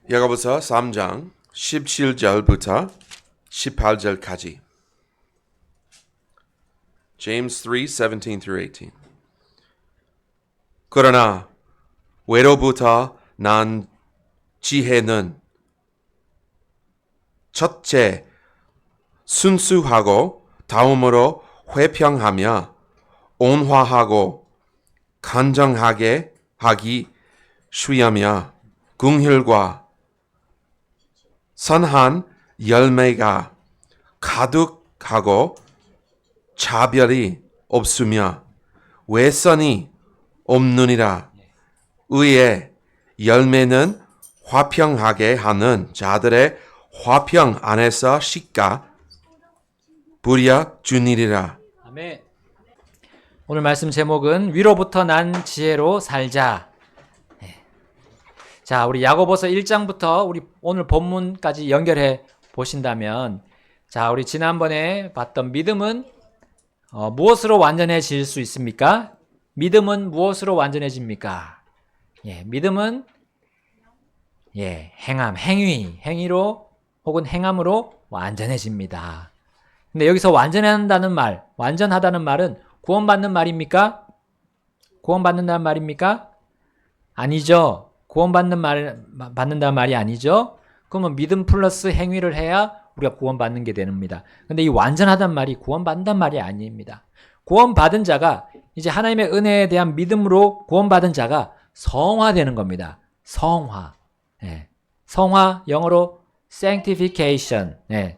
야고보서 3장 17절부터 18절까지. James 3:17 through 18. 그러나 외로부터 난 지혜는 첫째 순수하고 다음으로 회평하며 온화하고 간정하게 하기 쉬우며 긍휼과 선한 열매가 가득하고 차별이 없으며 외선이 없느니라. 의의 열매는 화평하게 하는 자들의 화평 안에서 시가 부려 주니리라. 아멘. 오늘 말씀 제목은 위로부터 난 지혜로 살자. 자, 우리 야고보서 1장부터 우리 오늘 본문까지 연결해 보신다면, 자, 우리 지난번에 봤던 믿음은 무엇으로 완전해질 수 있습니까? 믿음은 무엇으로 완전해집니까? 믿음은 행위로 혹은 행함으로 완전해집니다. 근데 여기서 완전하다는 말은 구원받는 말입니까? 구원받는다는 말입니까? 아니죠. 받는다는 말이 아니죠. 그러면 믿음 플러스 행위를 해야 우리가 구원받는 게 됩니다. 근데 이 완전하단 말이 구원받는다는 말이 아닙니다. 구원받은 자가 이제 하나님의 은혜에 대한 믿음으로 구원받은 자가 성화되는 겁니다. 성화. 성화, 영어로 sanctification.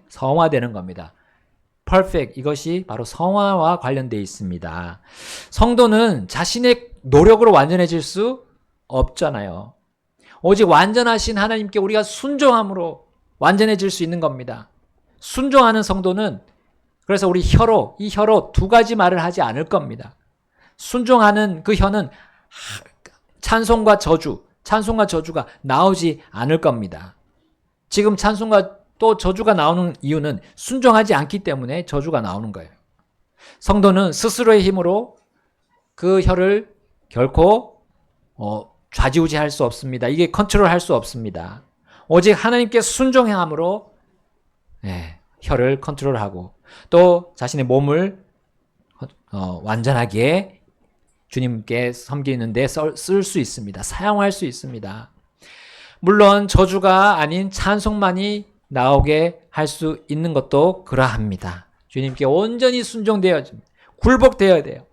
성화되는 겁니다. perfect, 이것이 바로 성화와 관련되어 있습니다. 성도는 자신의 노력으로 완전해질 수 없잖아요. 오직 완전하신 하나님께 우리가 순종함으로 완전해질 수 있는 겁니다. 순종하는 성도는 그래서 우리 이 혀로 두 가지 말을 하지 않을 겁니다. 순종하는 그 혀는 찬송과 저주가 나오지 않을 겁니다. 지금 찬송과 또 저주가 나오는 이유는 순종하지 않기 때문에 저주가 나오는 거예요. 성도는 스스로의 힘으로 그 혀를 결코 좌지우지할 수 없습니다. 이게 컨트롤할 수 없습니다. 오직 하나님께 순종함으로 혀를 컨트롤하고 또 자신의 몸을 완전하게 주님께 섬기는데 쓸 수 있습니다. 사용할 수 있습니다. 물론 저주가 아닌 찬송만이 나오게 할 수 있는 것도 그러합니다. 주님께 온전히 순종되어야 됩니다. 굴복되어야 돼요.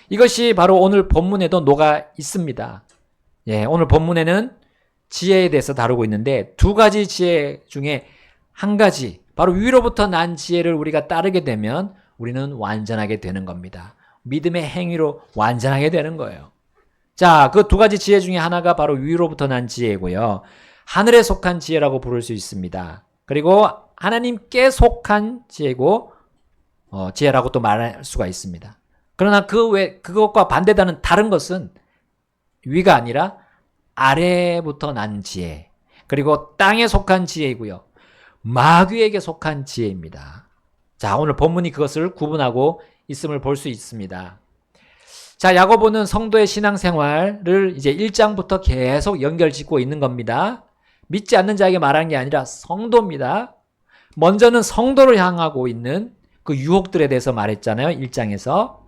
이것이 바로 오늘 본문에도 녹아 있습니다. 오늘 본문에는 지혜에 대해서 다루고 있는데 두 가지 지혜 중에 한 가지, 바로 위로부터 난 지혜를 우리가 따르게 되면 우리는 완전하게 되는 겁니다. 믿음의 행위로 완전하게 되는 거예요. 자, 그 두 가지 지혜 중에 하나가 바로 위로부터 난 지혜고요. 하늘에 속한 지혜라고 부를 수 있습니다. 그리고 하나님께 속한 지혜라고 또 말할 수가 있습니다. 그러나 그것과 반대되는 다른 것은 위가 아니라 아래부터 난 지혜, 그리고 땅에 속한 지혜이고요. 마귀에게 속한 지혜입니다. 자, 오늘 본문이 그것을 구분하고 있음을 볼 수 있습니다. 자, 야고보는 성도의 신앙생활을 이제 1장부터 계속 연결짓고 있는 겁니다. 믿지 않는 자에게 말하는 게 아니라 성도입니다. 먼저는 성도를 향하고 있는 그 유혹들에 대해서 말했잖아요. 1장에서.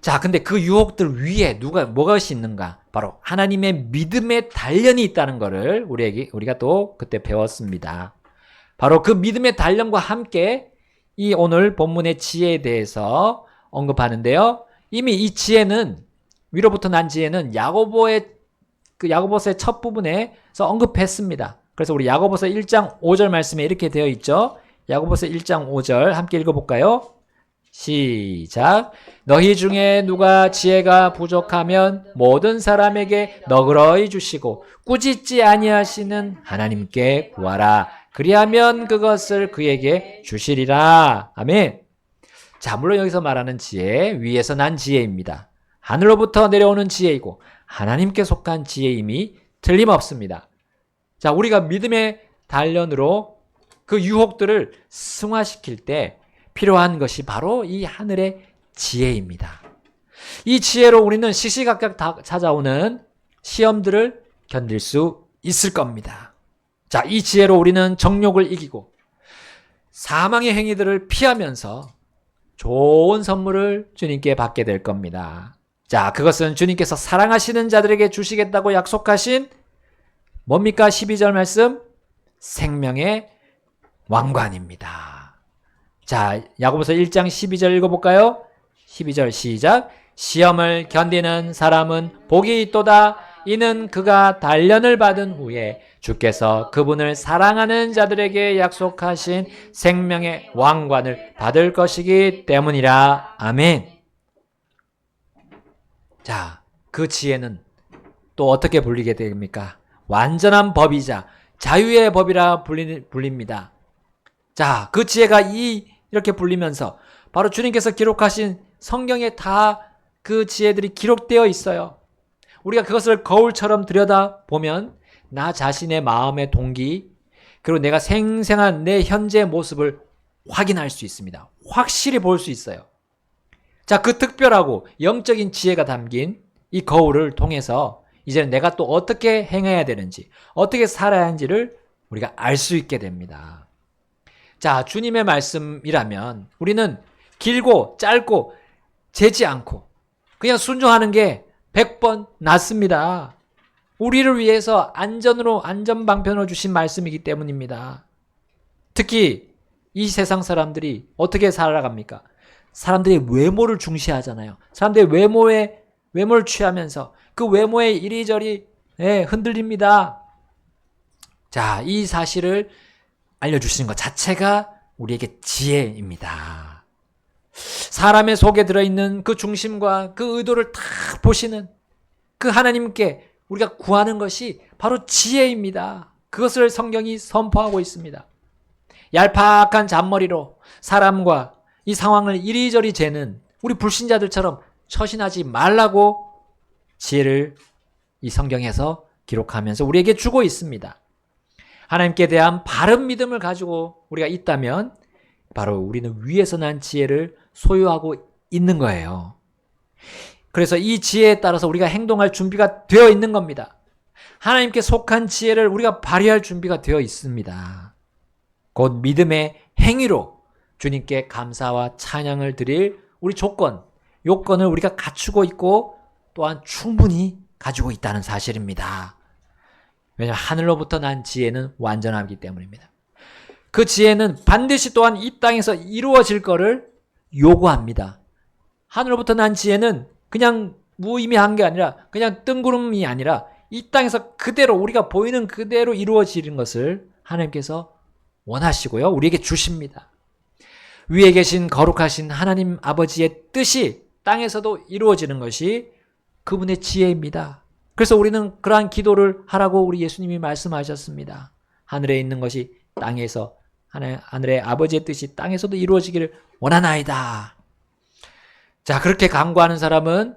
자, 근데 그 유혹들 위에 무엇이 있는가? 바로 하나님의 믿음의 단련이 있다는 것을 우리가 또 그때 배웠습니다. 바로 그 믿음의 단련과 함께 이 오늘 본문의 지혜에 대해서 언급하는데요. 이미 이 지혜는, 위로부터 난 지혜는 야고보서의 첫 부분에서 언급했습니다. 그래서 우리 야고보서 1장 5절 말씀에 이렇게 되어 있죠. 야고보서 1장 5절 함께 읽어볼까요? 시작. 너희 중에 누가 지혜가 부족하면 모든 사람에게 너그러이 주시고 꾸짖지 아니하시는 하나님께 구하라. 그리하면 그것을 그에게 주시리라. 아멘. 자, 물론 여기서 말하는 지혜, 위에서 난 지혜입니다. 하늘로부터 내려오는 지혜이고 하나님께 속한 지혜임이 틀림없습니다. 자, 우리가 믿음의 단련으로 그 유혹들을 승화시킬 때 필요한 것이 바로 이 하늘의 지혜입니다. 이 지혜로 우리는 시시각각 찾아오는 시험들을 견딜 수 있을 겁니다. 자, 이 지혜로 우리는 정욕을 이기고 사망의 행위들을 피하면서 좋은 선물을 주님께 받게 될 겁니다. 자, 그것은 주님께서 사랑하시는 자들에게 주시겠다고 약속하신 뭡니까? 12절 말씀, 생명의 왕관입니다. 자, 야고보서 1장 12절 읽어볼까요? 12절 시작. 시험을 견디는 사람은 복이 있도다. 이는 그가 단련을 받은 후에 주께서 그분을 사랑하는 자들에게 약속하신 생명의 왕관을 받을 것이기 때문이라. 아멘. 자, 그 지혜는 또 어떻게 불리게 됩니까? 완전한 법이자 자유의 법이라 불립니다. 자, 그 지혜가 이렇게 불리면서 바로 주님께서 기록하신 성경에 다 그 지혜들이 기록되어 있어요. 우리가 그것을 거울처럼 들여다보면 나 자신의 마음의 동기, 그리고 내가 생생한 내 현재 모습을 확인할 수 있습니다. 확실히 볼 수 있어요. 자, 그 특별하고 영적인 지혜가 담긴 이 거울을 통해서 이제는 내가 또 어떻게 행해야 되는지, 어떻게 살아야 하는지를 우리가 알 수 있게 됩니다. 자, 주님의 말씀이라면 우리는 길고 짧고 재지 않고 그냥 순종하는 게 100번 낫습니다. 우리를 위해서 안전방편으로 주신 말씀이기 때문입니다. 특히 이 세상 사람들이 어떻게 살아갑니까? 사람들이 외모를 중시하잖아요. 사람들이 외모를 취하면서 그 외모에 이리저리 흔들립니다. 자, 이 사실을 알려주시는 것 자체가 우리에게 지혜입니다. 사람의 속에 들어있는 그 중심과 그 의도를 다 보시는 그 하나님께 우리가 구하는 것이 바로 지혜입니다. 그것을 성경이 선포하고 있습니다. 얄팍한 잔머리로 사람과 이 상황을 이리저리 재는 우리 불신자들처럼 처신하지 말라고 지혜를 이 성경에서 기록하면서 우리에게 주고 있습니다. 하나님께 대한 바른 믿음을 가지고 우리가 있다면 바로 우리는 위에서 난 지혜를 소유하고 있는 거예요. 그래서 이 지혜에 따라서 우리가 행동할 준비가 되어 있는 겁니다. 하나님께 속한 지혜를 우리가 발휘할 준비가 되어 있습니다. 곧 믿음의 행위로 주님께 감사와 찬양을 드릴 우리 요건을 우리가 갖추고 있고 또한 충분히 가지고 있다는 사실입니다. 왜냐하면 하늘로부터 난 지혜는 완전하기 때문입니다. 그 지혜는 반드시 또한 이 땅에서 이루어질 것을 요구합니다. 하늘로부터 난 지혜는 그냥 무의미한 게 아니라 그냥 뜬구름이 아니라 이 땅에서 그대로 우리가 보이는 그대로 이루어지는 것을 하나님께서 원하시고요. 우리에게 주십니다. 위에 계신 거룩하신 하나님 아버지의 뜻이 땅에서도 이루어지는 것이 그분의 지혜입니다. 그래서 우리는 그러한 기도를 하라고 우리 예수님이 말씀하셨습니다. 하늘에 있는 것이 땅에서 하늘의 아버지의 뜻이 땅에서도 이루어지기를 원하나이다. 자, 그렇게 간구하는 사람은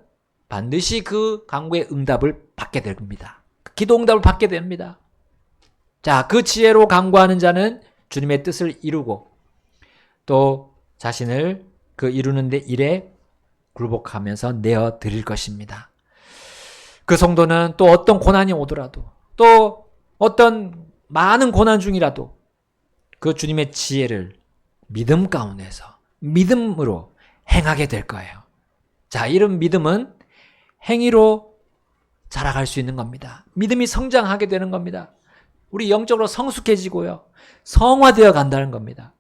반드시 그 간구의 응답을 받게 됩니다. 기도 응답을 받게 됩니다. 자, 그 지혜로 간구하는 자는 주님의 뜻을 이루고 또 자신을 그 이루는 데 일에 굴복하면서 내어 드릴 것입니다. 그 성도는 또 어떤 고난이 오더라도 또 어떤 많은 고난 중이라도 그 주님의 지혜를 믿음 가운데서 믿음으로 행하게 될 거예요. 자, 이런 믿음은 행위로 자라갈 수 있는 겁니다. 믿음이 성장하게 되는 겁니다. 우리 영적으로 성숙해지고요. 성화되어 간다는 겁니다.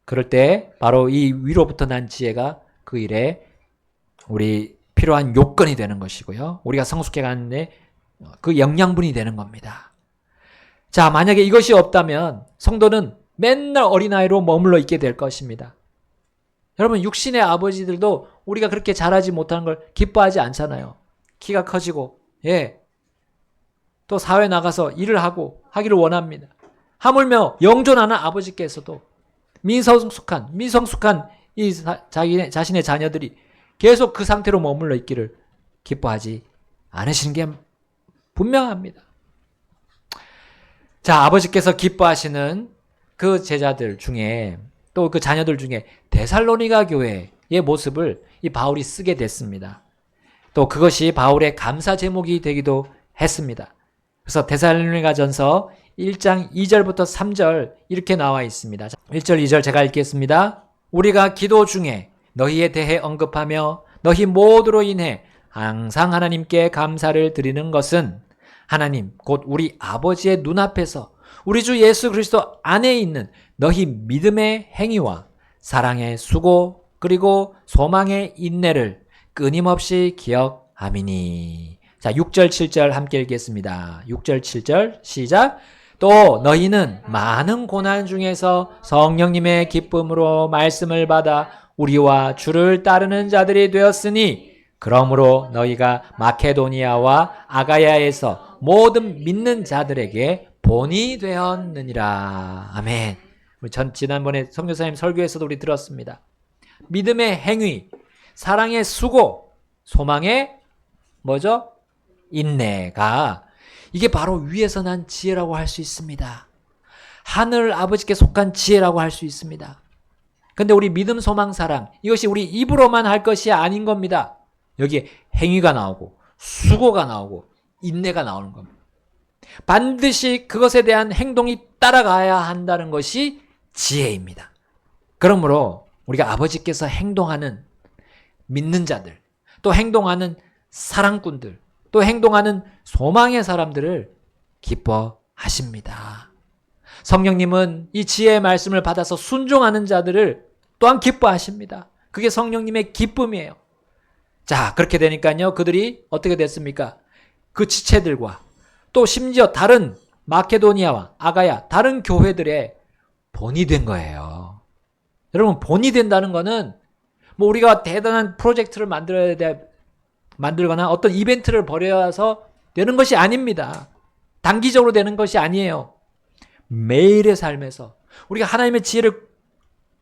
그럴 때 바로 이 위로부터 난 지혜가 그 일에 우리 필요한 요건이 되는 것이고요. 우리가 성숙해가는 데 그 영양분이 되는 겁니다. 자, 만약에 이것이 없다면 성도는 맨날 어린아이로 머물러 있게 될 것입니다. 여러분, 육신의 아버지들도 우리가 그렇게 잘하지 못하는 걸 기뻐하지 않잖아요. 키가 커지고, 또 사회 나가서 일을 하고 하기를 원합니다. 하물며 영존하는 아버지께서도 미성숙한 이 자신의 자녀들이 계속 그 상태로 머물러 있기를 기뻐하지 않으시는 게 분명합니다. 자, 아버지께서 기뻐하시는 그 제자들 중에 또 그 자녀들 중에 데살로니가 교회의 모습을 이 바울이 쓰게 됐습니다. 또 그것이 바울의 감사 제목이 되기도 했습니다. 그래서 데살로니가전서 1장 2절부터 3절 이렇게 나와 있습니다. 1절 2절 제가 읽겠습니다. 우리가 기도 중에 너희에 대해 언급하며 너희 모두로 인해 항상 하나님께 감사를 드리는 것은 하나님 곧 우리 아버지의 눈앞에서 우리 주 예수 그리스도 안에 있는 너희 믿음의 행위와 사랑의 수고 그리고 소망의 인내를 끊임없이 기억함이니. 자, 6절 7절 함께 읽겠습니다. 6절 7절 시작. 또 너희는 많은 고난 중에서 성령님의 기쁨으로 말씀을 받아 우리와 주를 따르는 자들이 되었으니 그러므로 너희가 마케도니아와 아가야에서 모든 믿는 자들에게 본이 되었느니라. 아멘. 우리 지난번에 선교사님 설교에서도 우리 들었습니다. 믿음의 행위, 사랑의 수고, 소망의 뭐죠? 인내가 이게 바로 위에서 난 지혜라고 할 수 있습니다. 하늘 아버지께 속한 지혜라고 할 수 있습니다. 근데 우리 믿음, 소망, 사랑 이것이 우리 입으로만 할 것이 아닌 겁니다. 여기에 행위가 나오고 수고가 나오고 인내가 나오는 겁니다. 반드시 그것에 대한 행동이 따라가야 한다는 것이 지혜입니다. 그러므로 우리가 아버지께서 행동하는 믿는 자들, 또 행동하는 사랑꾼들, 또 행동하는 소망의 사람들을 기뻐하십니다. 성령님은 이 지혜의 말씀을 받아서 순종하는 자들을 또한 기뻐하십니다. 그게 성령님의 기쁨이에요. 자, 그렇게 되니까요, 그들이 어떻게 됐습니까? 그 지체들과 또 심지어 다른 마케도니아와 아가야, 다른 교회들의 본이 된 거예요. 여러분, 본이 된다는 거는 뭐 우리가 대단한 프로젝트를 만들거나 어떤 이벤트를 벌여서 되는 것이 아닙니다. 단기적으로 되는 것이 아니에요. 매일의 삶에서 우리가 하나님의 지혜를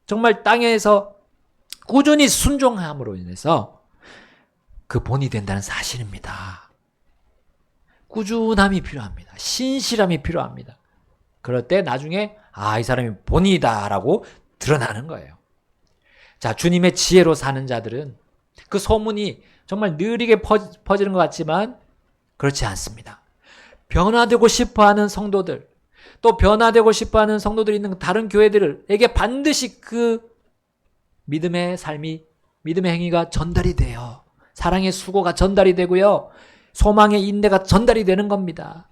정말 땅에서 꾸준히 순종함으로 인해서 그 본이 된다는 사실입니다. 꾸준함이 필요합니다. 신실함이 필요합니다. 그럴 때 나중에 이 사람이 본이다라고 드러나는 거예요. 자, 주님의 지혜로 사는 자들은 그 소문이 정말 느리게 퍼지는 것 같지만 그렇지 않습니다. 변화되고 싶어하는 성도들, 또 변화되고 싶어하는 성도들이 있는 다른 교회들에게 반드시 그 믿음의 삶이, 믿음의 행위가 전달이 돼요. 사랑의 수고가 전달이 되고요. 소망의 인내가 전달이 되는 겁니다.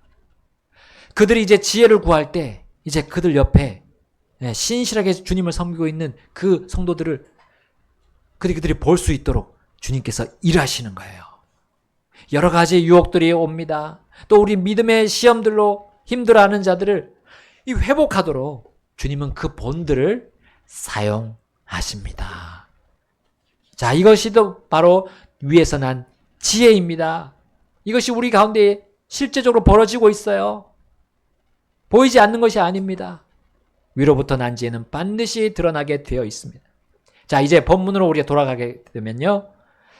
그들이 이제 지혜를 구할 때 이제 그들 옆에 신실하게 주님을 섬기고 있는 그 성도들을 그들이 볼 수 있도록 주님께서 일하시는 거예요. 여러 가지 유혹들이 옵니다. 또 우리 믿음의 시험들로 힘들어하는 자들을 회복하도록 주님은 그 본들을 사용하십니다. 자, 이것이 또 바로 위에서 난 지혜입니다. 이것이 우리 가운데 실제적으로 벌어지고 있어요. 보이지 않는 것이 아닙니다. 위로부터 난 지혜는 반드시 드러나게 되어 있습니다. 자, 이제 본문으로 우리가 돌아가게 되면요.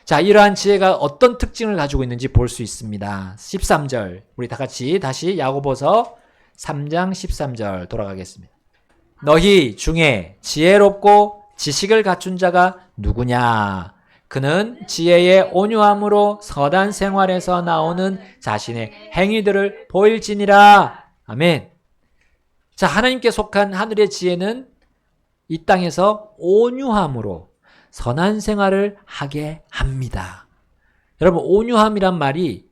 자, 이러한 지혜가 어떤 특징을 가지고 있는지 볼 수 있습니다. 13절, 우리 다 같이 다시 야고보서 3장 13절 돌아가겠습니다. 너희 중에 지혜롭고 지식을 갖춘 자가 누구냐? 그는 지혜의 온유함으로 선한 생활에서 나오는 자신의 행위들을 보일지니라. 아멘. 자, 하나님께 속한 하늘의 지혜는 이 땅에서 온유함으로 선한 생활을 하게 합니다. 여러분, 온유함이란 말이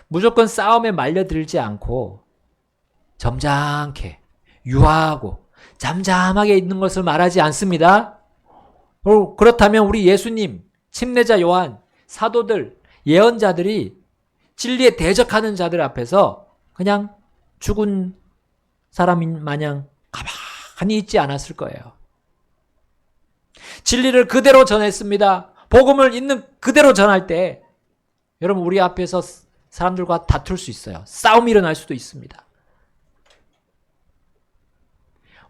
무조건 싸움에 말려들지 않고 점잖게, 유하고 잠잠하게 있는 것을 말하지 않습니다. 그렇다면 우리 예수님, 침례자 요한, 사도들, 예언자들이 진리에 대적하는 자들 앞에서 그냥 죽은 사람 마냥 가만히 있지 않았을 거예요. 진리를 그대로 전했습니다. 복음을 있는 그대로 전할 때 여러분, 우리 앞에서 사람들과 다툴 수 있어요. 싸움이 일어날 수도 있습니다.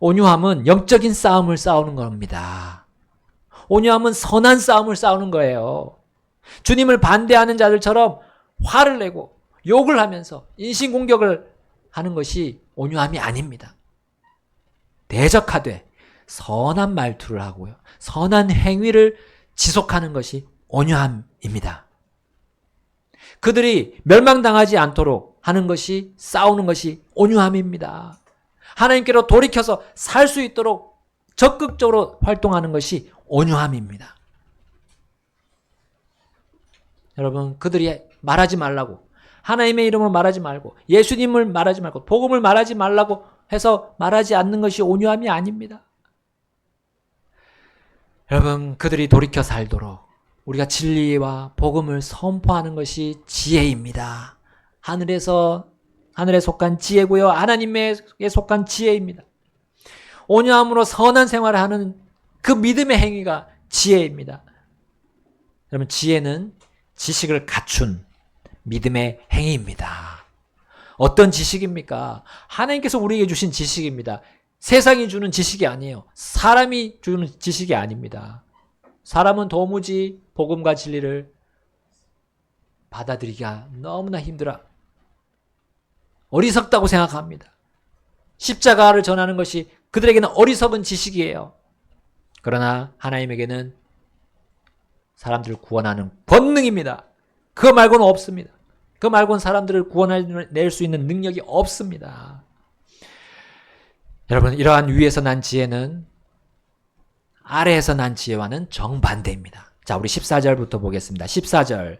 온유함은 영적인 싸움을 싸우는 겁니다. 온유함은 선한 싸움을 싸우는 거예요. 주님을 반대하는 자들처럼 화를 내고 욕을 하면서 인신공격을 하는 것이 온유함이 아닙니다. 대적하되 선한 말투를 하고요. 선한 행위를 지속하는 것이 온유함입니다. 그들이 멸망당하지 않도록 하는 것이, 싸우는 것이 온유함입니다. 하나님께로 돌이켜서 살 수 있도록 적극적으로 활동하는 것이 온유함입니다. 여러분, 그들이 말하지 말라고, 하나님의 이름을 말하지 말고, 예수님을 말하지 말고, 복음을 말하지 말라고 해서 말하지 않는 것이 온유함이 아닙니다. 여러분, 그들이 돌이켜 살도록 우리가 진리와 복음을 선포하는 것이 지혜입니다. 하늘에 속한 지혜고요, 하나님에 속한 지혜입니다. 온유함으로 선한 생활을 하는 그 믿음의 행위가 지혜입니다. 여러분, 지혜는 지식을 갖춘 믿음의 행위입니다. 어떤 지식입니까? 하나님께서 우리에게 주신 지식입니다. 세상이 주는 지식이 아니에요. 사람이 주는 지식이 아닙니다. 사람은 도무지 복음과 진리를 받아들이기가 너무나 힘들어 어리석다고 생각합니다. 십자가를 전하는 것이 그들에게는 어리석은 지식이에요. 그러나 하나님에게는 사람들을 구원하는 권능입니다. 그거 말고는 없습니다. 그거 말고는 사람들을 구원해낼 수 있는 능력이 없습니다. 여러분, 이러한 위에서 난 지혜는 아래에서 난 지혜와는 정반대입니다. 자, 우리 14절부터 보겠습니다. 14절,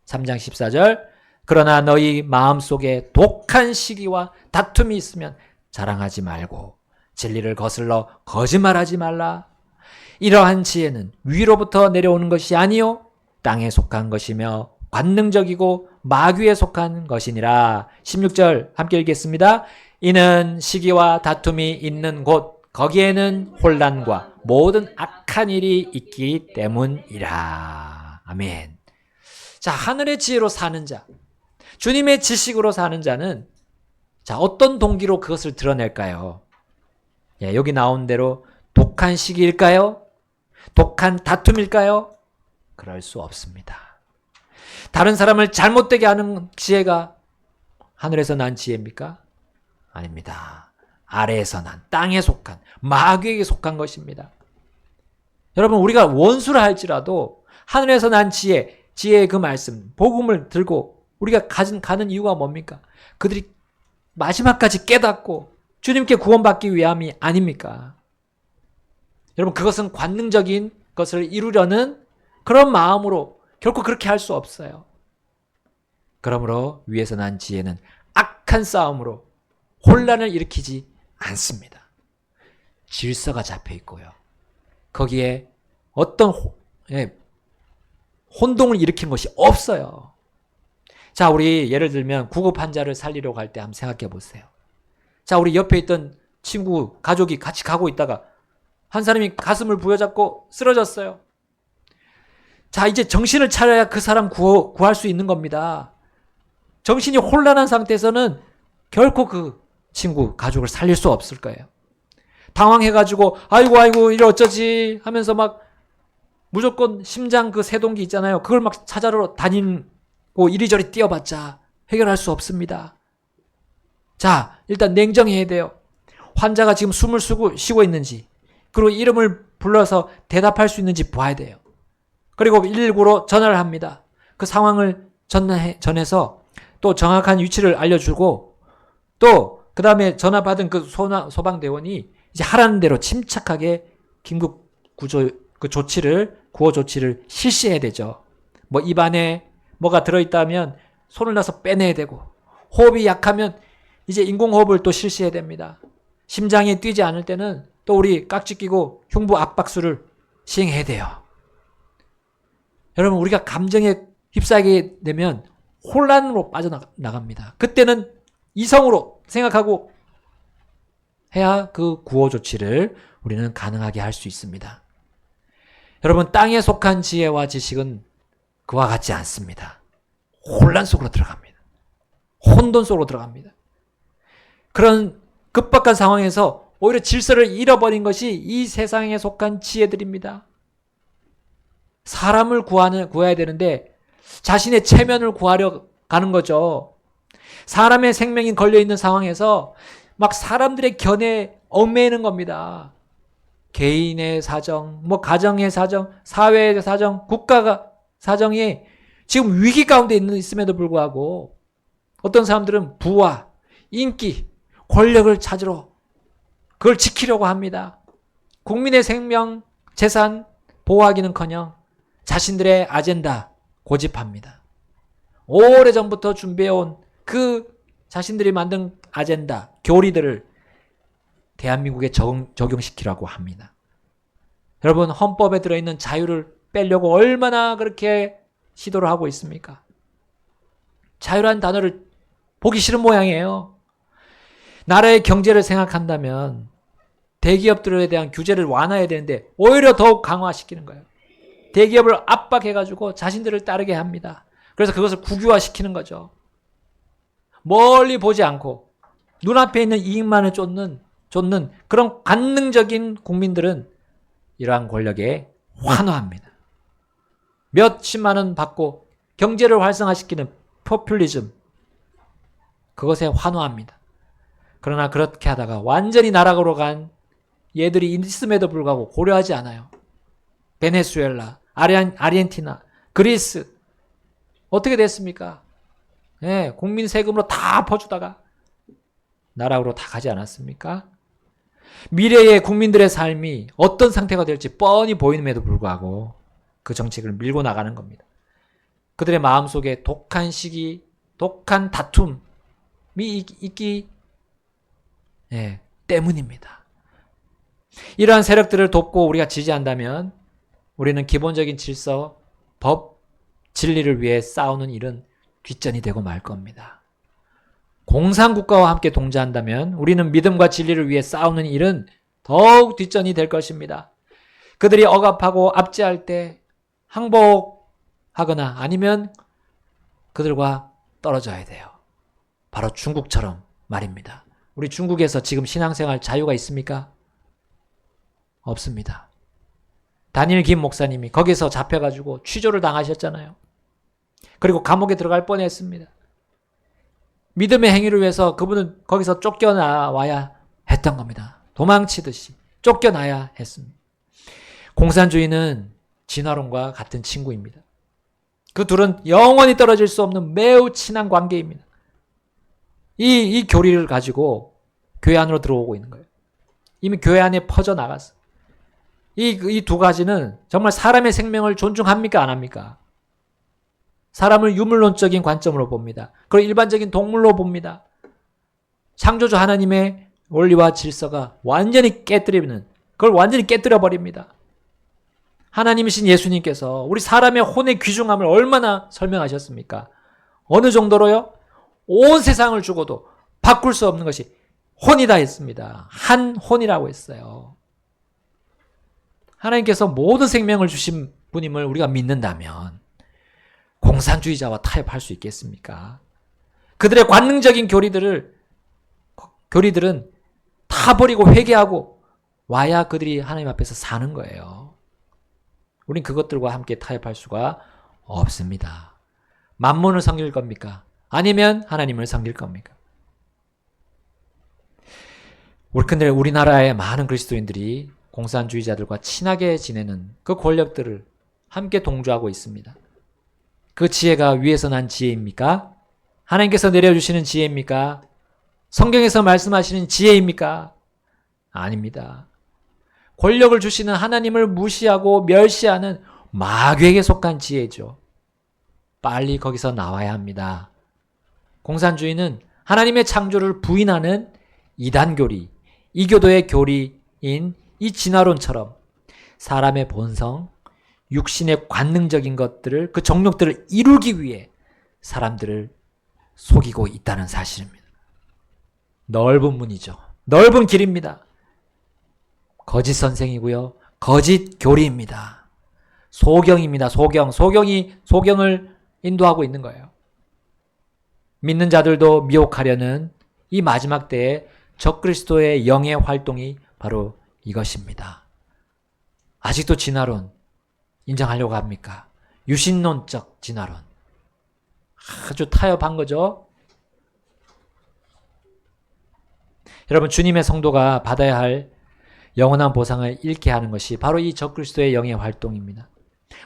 3장 14절. 그러나 너희 마음속에 독한 시기와 다툼이 있으면 자랑하지 말고 진리를 거슬러 거짓말하지 말라. 이러한 지혜는 위로부터 내려오는 것이 아니요 땅에 속한 것이며 관능적이고 마귀에 속한 것이니라. 16절 함께 읽겠습니다. 이는 시기와 다툼이 있는 곳 거기에는 혼란과 모든 악한 일이 있기 때문이라. 아멘. 자, 하늘의 지혜로 사는 자, 주님의 지식으로 사는 자는 자, 어떤 동기로 그것을 드러낼까요? 예, 여기 나온 대로 독한 시기일까요? 독한 다툼일까요? 그럴 수 없습니다. 다른 사람을 잘못되게 하는 지혜가 하늘에서 난 지혜입니까? 아닙니다. 아래에서 난, 땅에 속한, 마귀에게 속한 것입니다. 여러분, 우리가 원수를 할지라도 하늘에서 난 지혜의 그 말씀, 복음을 들고 우리가 가는 이유가 뭡니까? 그들이 마지막까지 깨닫고 주님께 구원받기 위함이 아닙니까? 여러분, 그것은 관능적인 것을 이루려는 그런 마음으로 결코 그렇게 할 수 없어요. 그러므로 위에서 난 지혜는 악한 싸움으로 혼란을 일으키지 않습니다. 질서가 잡혀 있고요. 거기에 어떤 혼동을 일으킨 것이 없어요. 자, 우리 예를 들면 구급 환자를 살리려고 할 때 한번 생각해 보세요. 자, 우리 옆에 있던 친구, 가족이 같이 가고 있다가 한 사람이 가슴을 부여잡고 쓰러졌어요. 자, 이제 정신을 차려야 그 사람 구할 수 있는 겁니다. 정신이 혼란한 상태에서는 결코 그 친구, 가족을 살릴 수 없을 거예요. 당황해가지고 아이고 이래 어쩌지 하면서 무조건 심장 그 세동기 있잖아요. 그걸 찾아러 다니고 이리저리 뛰어봤자 해결할 수 없습니다. 자, 일단 냉정해야 돼요. 환자가 지금 숨을 쉬고 있는지, 그리고 이름을 불러서 대답할 수 있는지 봐야 돼요. 그리고 119로 전화를 합니다. 그 상황을 전해서 또 정확한 위치를 알려주고, 또 그 다음에 전화 받은 그 소방대원이 이제 하라는 대로 침착하게 긴급 구호 조치를 실시해야 되죠. 입안에 뭐가 들어있다면 손을 놔서 빼내야 되고, 호흡이 약하면 이제 인공호흡을 또 실시해야 됩니다. 심장이 뛰지 않을 때는 또 우리 깍지 끼고 흉부 압박수를 시행해야 돼요. 여러분, 우리가 감정에 휩싸이게 되면 혼란으로 빠져나갑니다. 그때는 이성으로 생각하고 해야 그 구호 조치를 우리는 가능하게 할 수 있습니다. 여러분, 땅에 속한 지혜와 지식은 그와 같지 않습니다. 혼란 속으로 들어갑니다. 혼돈 속으로 들어갑니다. 그런 급박한 상황에서 오히려 질서를 잃어버린 것이 이 세상에 속한 지혜들입니다. 사람을 구해야 되는데 자신의 체면을 구하려 가는 거죠. 사람의 생명이 걸려있는 상황에서 사람들의 견해에 얽매이는 겁니다. 개인의 사정, 가정의 사정, 사회의 사정, 국가가 사정이 지금 위기 가운데 있음에도 불구하고 어떤 사람들은 부와 인기, 권력을 찾으러 그걸 지키려고 합니다. 국민의 생명, 재산 보호하기는커녕 자신들의 아젠다 고집합니다. 오래전부터 준비해온 그 자신들이 만든 아젠다, 교리들을 대한민국에 적용시키라고 합니다. 여러분, 헌법에 들어있는 자유를 빼려고 얼마나 그렇게 시도를 하고 있습니까? 자유라는 단어를 보기 싫은 모양이에요. 나라의 경제를 생각한다면 대기업들에 대한 규제를 완화해야 되는데 오히려 더욱 강화시키는 거예요. 대기업을 압박해가지고 자신들을 따르게 합니다. 그래서 그것을 국유화시키는 거죠. 멀리 보지 않고 눈앞에 있는 이익만을 쫓는 그런 관능적인 국민들은 이러한 권력에 환호합니다. 몇십만 원 받고 경제를 활성화시키는 포퓰리즘, 그것에 환호합니다. 그러나 그렇게 하다가 완전히 나락으로 간 얘들이 있음에도 불구하고 고려하지 않아요. 베네수엘라, 아르헨티나, 그리스 어떻게 됐습니까? 네, 국민 세금으로 다 퍼주다가 나락으로 다 가지 않았습니까? 미래의 국민들의 삶이 어떤 상태가 될지 뻔히 보임에도 불구하고 그 정책을 밀고 나가는 겁니다. 그들의 마음속에 독한 시기, 독한 다툼이 있기 때문입니다. 이러한 세력들을 돕고 우리가 지지한다면 우리는 기본적인 질서, 법, 진리를 위해 싸우는 일은 뒷전이 되고 말 겁니다. 공산국가와 함께 동조한다면 우리는 믿음과 진리를 위해 싸우는 일은 더욱 뒷전이 될 것입니다. 그들이 억압하고 압제할 때 항복하거나 아니면 그들과 떨어져야 돼요. 바로 중국처럼 말입니다. 우리 중국에서 지금 신앙생활 자유가 있습니까? 없습니다. 다니엘 김 목사님이 거기서 잡혀가지고 취조를 당하셨잖아요. 그리고 감옥에 들어갈 뻔했습니다. 믿음의 행위를 위해서 그분은 거기서 쫓겨나와야 했던 겁니다. 도망치듯이 쫓겨나야 했습니다. 공산주의는 진화론과 같은 친구입니다. 그 둘은 영원히 떨어질 수 없는 매우 친한 관계입니다. 이 교리를 가지고 교회 안으로 들어오고 있는 거예요. 이미 교회 안에 퍼져나갔어. 이 두 가지는 정말 사람의 생명을 존중합니까? 안 합니까? 사람을 유물론적인 관점으로 봅니다. 그리고 일반적인 동물로 봅니다. 창조주 하나님의 원리와 질서가 완전히 그걸 완전히 깨뜨려 버립니다. 하나님이신 예수님께서 우리 사람의 혼의 귀중함을 얼마나 설명하셨습니까? 어느 정도로요? 온 세상을 주고도 바꿀 수 없는 것이 혼이다 했습니다. 한 혼이라고 했어요. 하나님께서 모든 생명을 주신 분임을 우리가 믿는다면 공산주의자와 타협할 수 있겠습니까? 그들의 관능적인 교리들은 다 버리고 회개하고 와야 그들이 하나님 앞에서 사는 거예요. 우린 그것들과 함께 타협할 수가 없습니다. 만몬을 섬길 겁니까? 아니면 하나님을 섬길 겁니까? 근데 우리나라의 많은 그리스도인들이 공산주의자들과 친하게 지내는 그 권력들을 함께 동조하고 있습니다. 그 지혜가 위에서 난 지혜입니까? 하나님께서 내려주시는 지혜입니까? 성경에서 말씀하시는 지혜입니까? 아닙니다. 권력을 주시는 하나님을 무시하고 멸시하는 마귀에게 속한 지혜죠. 빨리 거기서 나와야 합니다. 공산주의는 하나님의 창조를 부인하는 이단교리, 이교도의 교리인 이 진화론처럼 사람의 본성, 육신의 관능적인 것들을, 그 정욕들을 이루기 위해 사람들을 속이고 있다는 사실입니다. 넓은 문이죠. 넓은 길입니다. 거짓 선생이고요. 거짓 교리입니다. 소경입니다. 소경을 인도하고 있는 거예요. 믿는 자들도 미혹하려는 이 마지막 때에 적그리스도의 영의 활동이 바로 이것입니다. 아직도 진화론 인정하려고 합니까? 유신론적 진화론. 아주 타협한 거죠. 여러분, 주님의 성도가 받아야 할 영원한 보상을 잃게 하는 것이 바로 이 적그리스도의 영의 활동입니다.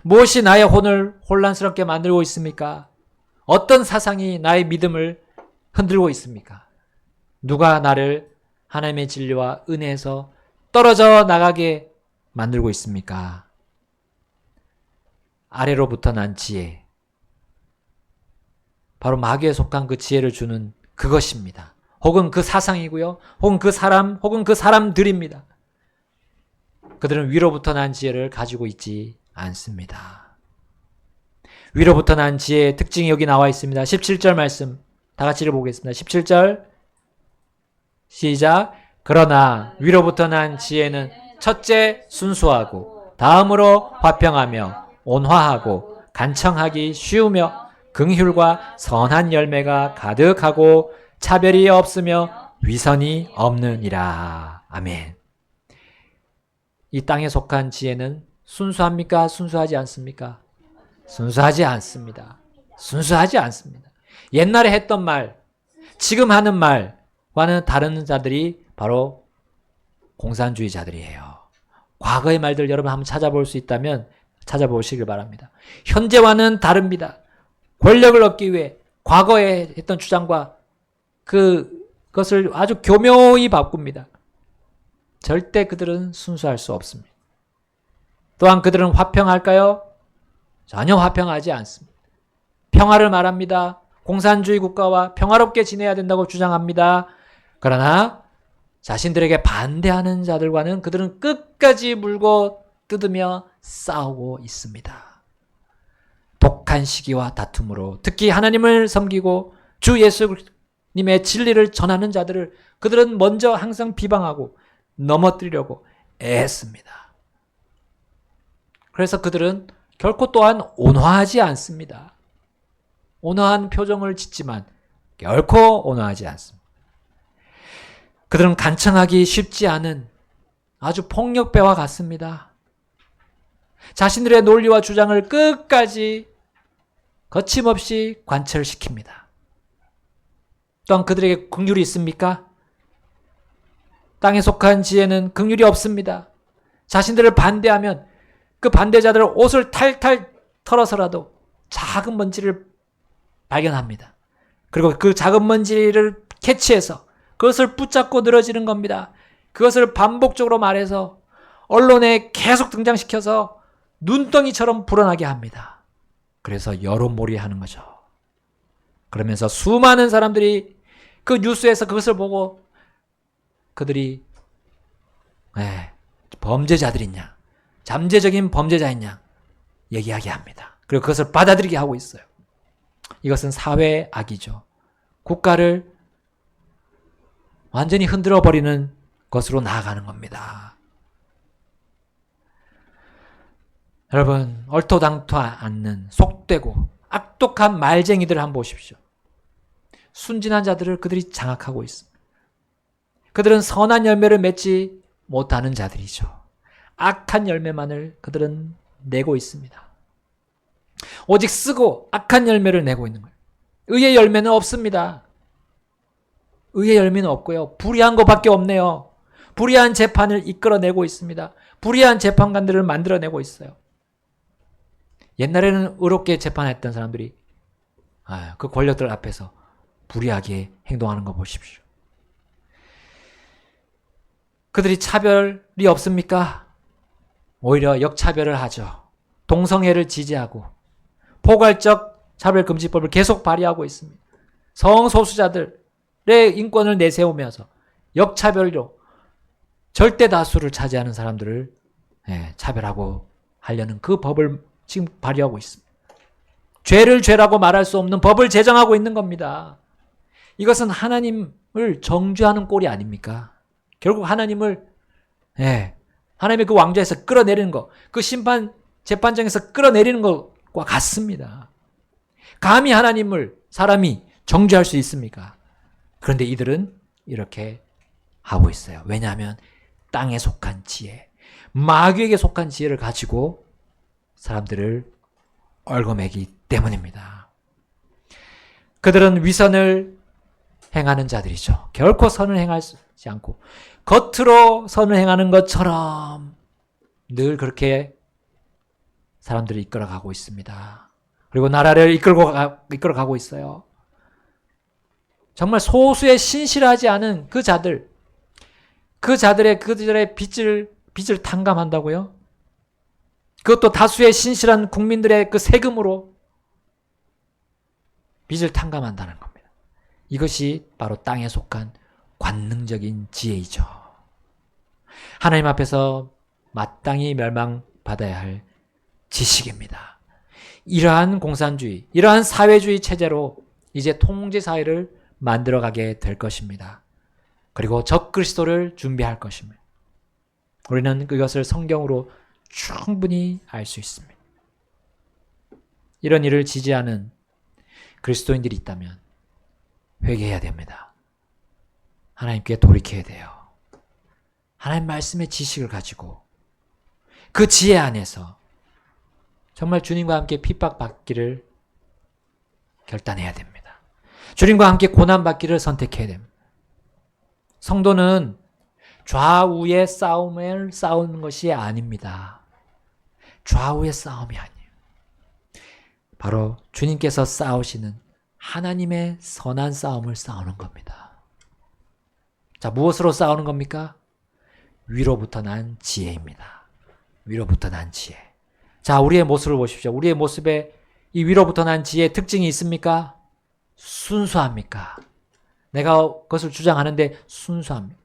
무엇이 나의 혼을 혼란스럽게 만들고 있습니까? 어떤 사상이 나의 믿음을 흔들고 있습니까? 누가 나를 하나님의 진리와 은혜에서 떨어져 나가게 만들고 있습니까? 아래로부터 난 지혜. 바로 마귀에 속한 그 지혜를 주는 그것입니다. 혹은 그 사상이고요. 혹은 그 사람, 혹은 그 사람들입니다. 그들은 위로부터 난 지혜를 가지고 있지 않습니다. 위로부터 난 지혜의 특징이 여기 나와 있습니다. 17절 말씀 다 같이 읽어보겠습니다. 17절 시작. 그러나 위로부터 난 지혜는 첫째 순수하고 다음으로 화평하며 온화하고 간청하기 쉬우며 긍휼과 선한 열매가 가득하고 차별이 없으며 위선이 없느니라. 아멘. 이 땅에 속한 지혜는 순수합니까? 순수하지 않습니까? 순수하지 않습니다. 순수하지 않습니다. 옛날에 했던 말, 지금 하는 말과는 다른 자들이 바로 공산주의자들이에요. 과거의 말들 여러분 한번 찾아볼 수 있다면 찾아보시길 바랍니다. 현재와는 다릅니다. 권력을 얻기 위해 과거에 했던 주장과 그것을 아주 교묘히 바꿉니다. 절대 그들은 순수할 수 없습니다. 또한 그들은 화평할까요? 전혀 화평하지 않습니다. 평화를 말합니다. 공산주의 국가와 평화롭게 지내야 된다고 주장합니다. 그러나 자신들에게 반대하는 자들과는 그들은 끝까지 물고 뜯으며 싸우고 있습니다. 독한 시기와 다툼으로 특히 하나님을 섬기고 주 예수님의 진리를 전하는 자들을 그들은 먼저 항상 비방하고 넘어뜨리려고 애씁니다. 그래서 그들은 결코 또한 온화하지 않습니다. 온화한 표정을 짓지만 결코 온화하지 않습니다. 그들은 간청하기 쉽지 않은 아주 폭력배와 같습니다. 자신들의 논리와 주장을 끝까지 거침없이 관철시킵니다. 또한 그들에게 긍휼이 있습니까? 땅에 속한 지혜는 긍휼이 없습니다. 자신들을 반대하면 그 반대자들 옷을 탈탈 털어서라도 작은 먼지를 발견합니다. 그리고 그 작은 먼지를 캐치해서 그것을 붙잡고 늘어지는 겁니다. 그것을 반복적으로 말해서 언론에 계속 등장시켜서 눈덩이처럼 불어나게 합니다. 그래서 여론몰이 하는 거죠. 그러면서 수많은 사람들이 그 뉴스에서 그것을 보고 그들이 범죄자들이냐, 잠재적인 범죄자이냐 얘기하게 합니다. 그리고 그것을 받아들이게 하고 있어요. 이것은 사회의 악이죠. 국가를 완전히 흔들어버리는 것으로 나아가는 겁니다. 여러분, 얼토당토 않는 속되고 악독한 말쟁이들을 한번 보십시오. 순진한 자들을 그들이 장악하고 있습니다. 그들은 선한 열매를 맺지 못하는 자들이죠. 악한 열매만을 그들은 내고 있습니다. 오직 쓰고 악한 열매를 내고 있는 거예요. 의의 열매는 없습니다. 의의 열매는 없고요. 불의한 것밖에 없네요. 불의한 재판을 이끌어내고 있습니다. 불의한 재판관들을 만들어내고 있어요. 옛날에는 의롭게 재판했던 사람들이 그 권력들 앞에서 불의하게 행동하는 거 보십시오. 그들이 차별이 없습니까? 오히려 역차별을 하죠. 동성애를 지지하고 포괄적 차별금지법을 계속 발의하고 있습니다. 성소수자들의 인권을 내세우면서 역차별로 절대 다수를 차지하는 사람들을 차별하고 하려는 그 법을 지금 발의하고 있습니다. 죄를 죄라고 말할 수 없는 법을 제정하고 있는 겁니다. 이것은 하나님을 정죄하는 꼴이 아닙니까? 결국 하나님을 하나님의 그 왕좌에서 끌어내리는 것, 그 심판 재판장에서 끌어내리는 것과 같습니다. 감히 하나님을 사람이 정죄할 수 있습니까? 그런데 이들은 이렇게 하고 있어요. 왜냐하면 땅에 속한 지혜, 마귀에게 속한 지혜를 가지고 사람들을 얽어매기 때문입니다. 그들은 위선을 행하는 자들이죠. 결코 선을 행하지 않고 겉으로 선을 행하는 것처럼 늘 그렇게 사람들을 이끌어가고 있습니다. 그리고 나라를 이끌어가고 있어요. 정말 소수의 신실하지 않은 그들의 빚을 탕감한다고요? 그것도 다수의 신실한 국민들의 그 세금으로 빚을 탕감한다는 겁니다. 이것이 바로 땅에 속한 관능적인 지혜이죠. 하나님 앞에서 마땅히 멸망받아야 할 지식입니다. 이러한 공산주의, 이러한 사회주의 체제로 이제 통제사회를 만들어가게 될 것입니다. 그리고 적그리스도를 준비할 것입니다. 우리는 그것을 성경으로 충분히 알 수 있습니다. 이런 일을 지지하는 그리스도인들이 있다면 회개해야 됩니다. 하나님께 돌이켜야 돼요. 하나님 말씀의 지식을 가지고 그 지혜 안에서 정말 주님과 함께 핍박받기를 결단해야 됩니다. 주님과 함께 고난받기를 선택해야 됩니다. 성도는 좌우의 싸움을 싸우는 것이 아닙니다. 좌우의 싸움이 아니에요. 바로 주님께서 싸우시는 하나님의 선한 싸움을 싸우는 겁니다. 자, 무엇으로 싸우는 겁니까? 위로부터 난 지혜입니다. 위로부터 난 지혜. 자, 우리의 모습을 보십시오. 우리의 모습에 이 위로부터 난 지혜의 특징이 있습니까? 순수합니까? 내가 그것을 주장하는데 순수합니다.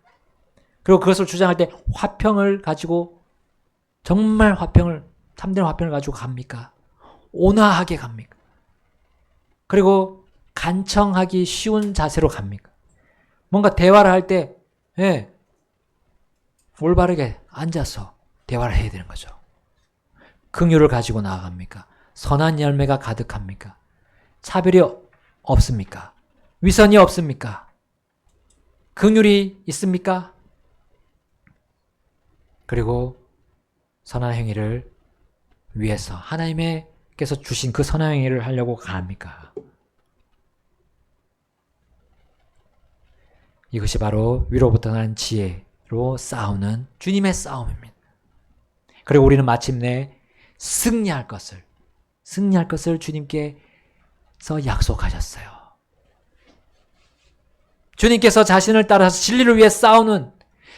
그리고 그것을 주장할 때 화평을 가지고 정말 화평을, 참된 화평을 가지고 갑니까? 온화하게 갑니까? 그리고 간청하기 쉬운 자세로 갑니까? 뭔가 대화를 할 때, 올바르게 앉아서 대화를 해야 되는 거죠. 긍휼을 가지고 나아갑니까? 선한 열매가 가득합니까? 차별이 없습니까? 위선이 없습니까? 긍휼이 있습니까? 그리고 선한 행위를 위해서 하나님께서 주신 그 선한 행위를 하려고 갑니까? 이것이 바로 위로부터 난 지혜로 싸우는 주님의 싸움입니다. 그리고 우리는 마침내 승리할 것을 주님께서 약속하셨어요. 주님께서 자신을 따라서 진리를 위해 싸우는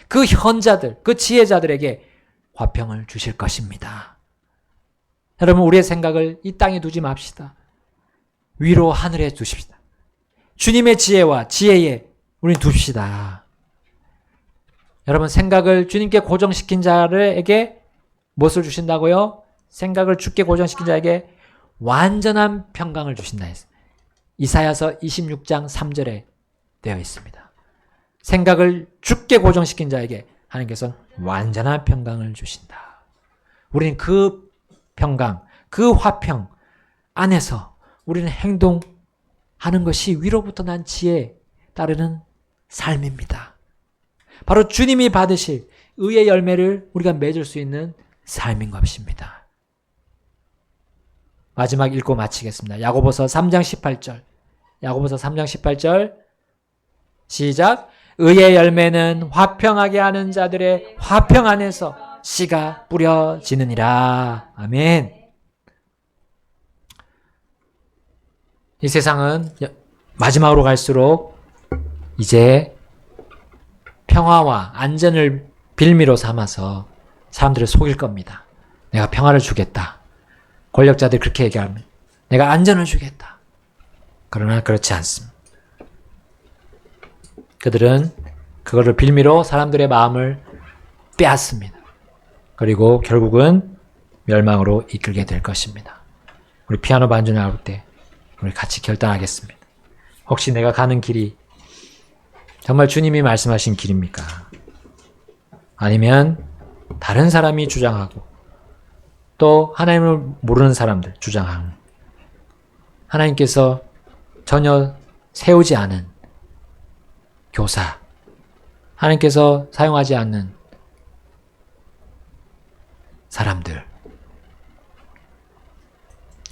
그 현자들, 그 지혜자들에게 화평을 주실 것입니다. 여러분, 우리의 생각을 이 땅에 두지 맙시다. 위로 하늘에 두십시다. 주님의 지혜와 지혜에 우리는 둡시다. 여러분, 생각을 주님께 고정시킨 자에게 무엇을 주신다고요? 생각을 주께 고정시킨 자에게 완전한 평강을 주신다 했어요. 이사야서 26장 3절에 되어 있습니다. 생각을 주께 고정시킨 자에게 하나님께서는 완전한 평강을 주신다. 우리는 그 평강, 그 화평 안에서 우리는 행동하는 것이 위로부터 난 지혜에 따르는 삶입니다. 바로 주님이 받으실 의의 열매를 우리가 맺을 수 있는 삶인 것입니다. 마지막 읽고 마치겠습니다. 야고보서 3장 18절. 야고보서 3장 18절. 시작. 의의 열매는 화평하게 하는 자들의 화평 안에서 씨가 뿌려지느니라. 아멘. 이 세상은 마지막으로 갈수록 이제 평화와 안전을 빌미로 삼아서 사람들을 속일 겁니다. 내가 평화를 주겠다. 권력자들이 그렇게 얘기하면 내가 안전을 주겠다. 그러나 그렇지 않습니다. 그들은 그거를 빌미로 사람들의 마음을 빼앗습니다. 그리고 결국은 멸망으로 이끌게 될 것입니다. 우리 피아노 반주 나올 때 우리 같이 결단하겠습니다. 혹시 내가 가는 길이 정말 주님이 말씀하신 길입니까? 아니면 다른 사람이 주장하고 또 하나님을 모르는 사람들 주장하는 하나님께서 전혀 세우지 않은 교사, 하나님께서 사용하지 않는 사람들,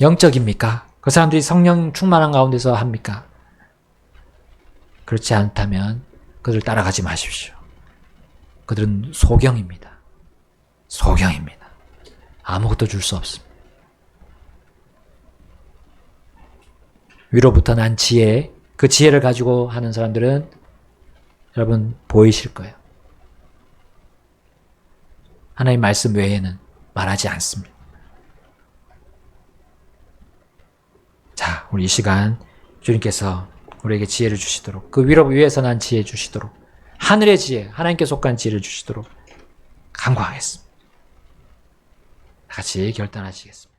영적입니까? 그 사람들이 성령 충만한 가운데서 합니까? 그렇지 않다면 그들 따라가지 마십시오. 그들은 소경입니다. 소경입니다. 아무것도 줄 수 없습니다. 위로부터 난 지혜, 그 지혜를 가지고 하는 사람들은 여러분 보이실 거예요. 하나님 말씀 외에는 말하지 않습니다. 자, 우리 이 시간 주님께서 우리에게 지혜를 주시도록, 그 위에서 난 지혜 주시도록, 하늘의 지혜, 하나님께 속한 지혜를 주시도록 간구하겠습니다. 같이 결단하시겠습니다.